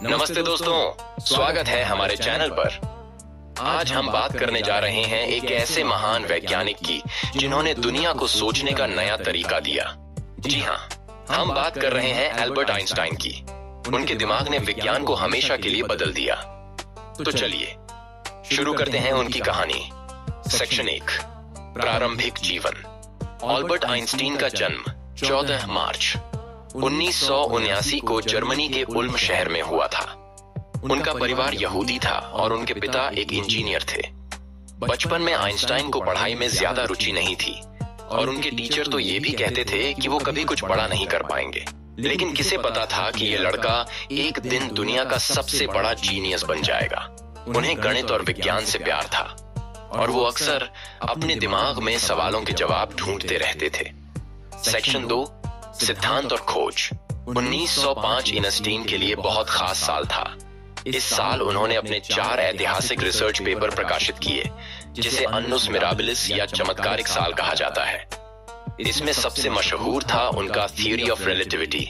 नमस्ते दोस्तों, स्वागत है हमारे चैनल पर। आज हम बात करने जा रहे हैं एक ऐसे महान वैज्ञानिक की जिन्होंने दुनिया को सोचने का नया तरीका दिया। जी हाँ, हम बात कर रहे हैं एल्बर्ट आइंस्टाइन की। उनके दिमाग ने विज्ञान को हमेशा के लिए बदल दिया। तो चलिए शुरू करते हैं उनकी कहानी। सेक्शन 1, प्रारंभिक जीवन। एल्बर्ट आइंस्टीन का जन्म 14 मार्च 1979 को जर्मनी के उल्म शहर में हुआ था। उनका परिवार यहूदी था और उनके पिता एक इंजीनियर थे। बचपन में आइंस्टाइन को पढ़ाई में ज्यादा रुचि नहीं थी और उनके टीचर तो ये भी कहते थे कि वो कभी कुछ बड़ा नहीं कर पाएंगे। लेकिन किसे पता था कि ये लड़का एक दिन दुनिया का सबसे बड़ा जीनियस बन जाएगा। उन्हें गणित और विज्ञान से प्यार था और वो अक्सर अपने दिमाग में सवालों के जवाब ढूंढते रहते थे। सेक्शन 2, सिद्धांत और खोज। 1905 आइंस्टीन के लिए बहुत खास साल था। इस साल उन्होंने अपने 4 ऐतिहासिक रिसर्च पेपर प्रकाशित किए, जिसे अन्नुस मिराबिलिस या चमत्कारिक साल कहा जाता है। इसमें सबसे मशहूर था उनका थ्योरी ऑफ रिलेटिविटी।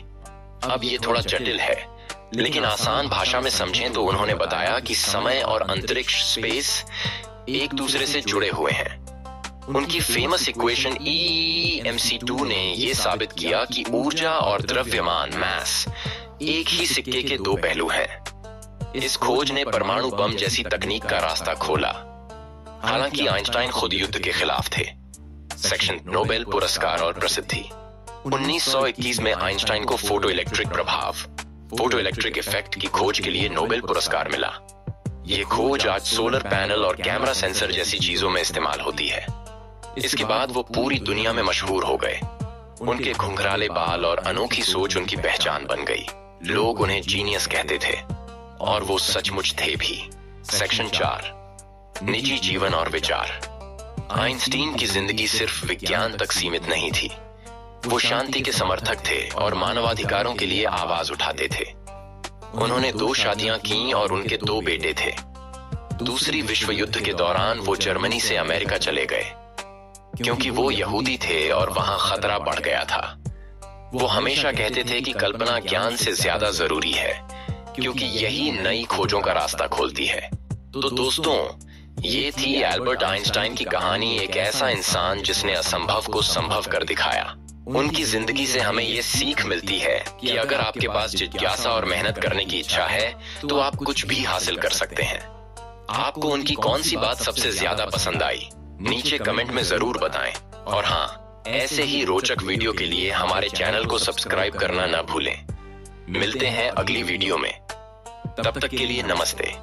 अब ये थोड़ा जटिल है, लेकिन आसान भाषा में समझें तो उन्होंने बताया कि समय और अंतरिक्ष स्पेस एक दूसरे से जुड़े हुए हैं। उनकी फेमस इक्वेशन EmC2 ने यह साबित किया कि ऊर्जा और द्रव्यमान मैस एक ही सिक्के के 2 पहलू हैं। इस खोज ने परमाणु बम जैसी तकनीक का रास्ता खोला। हालांकि आइंस्टाइन खुद युद्ध के खिलाफ थे। सेक्शन, नोबेल पुरस्कार और प्रसिद्धि। 1921 में आइंस्टाइन को फोटो इलेक्ट्रिक इफेक्ट की खोज के लिए नोबेल पुरस्कार मिला। यह खोज आज सोलर पैनल और कैमरा सेंसर जैसी चीजों में इस्तेमाल होती है। इसके बाद वो पूरी दुनिया में मशहूर हो गए। उनके घुंघराले बाल और अनोखी सोच उनकी पहचान बन गई। लोग उन्हें जीनियस कहते थे और वो सचमुच थे भी। सेक्शन 4, निजी जीवन और विचार। आइंस्टीन की जिंदगी सिर्फ विज्ञान तक सीमित नहीं थी। वो शांति के समर्थक थे और मानवाधिकारों के लिए आवाज उठाते थे। उन्होंने 2 शादियां की और उनके 2 बेटे थे। दूसरी विश्व युद्ध के दौरान वो जर्मनी से अमेरिका चले गए क्योंकि वो यहूदी थे और वहां खतरा बढ़ गया था। वो हमेशा कहते थे कि कल्पना ज्ञान से ज्यादा जरूरी है, क्योंकि यही नई खोजों का रास्ता खोलती है। तो दोस्तों, ये थी एल्बर्ट आइंस्टाइन की कहानी। एक ऐसा इंसान जिसने असंभव को संभव कर दिखाया। उनकी जिंदगी से हमें ये सीख मिलती है कि अगर आपके पास जिज्ञासा और मेहनत करने की इच्छा है तो आप कुछ भी हासिल कर सकते हैं। आपको उनकी कौन सी बात सबसे ज्यादा पसंद आई, नीचे कमेंट में जरूर बताएं। और हाँ, ऐसे ही रोचक वीडियो के लिए हमारे चैनल को सब्सक्राइब करना ना भूलें। मिलते हैं अगली वीडियो में। तब तक के लिए नमस्ते।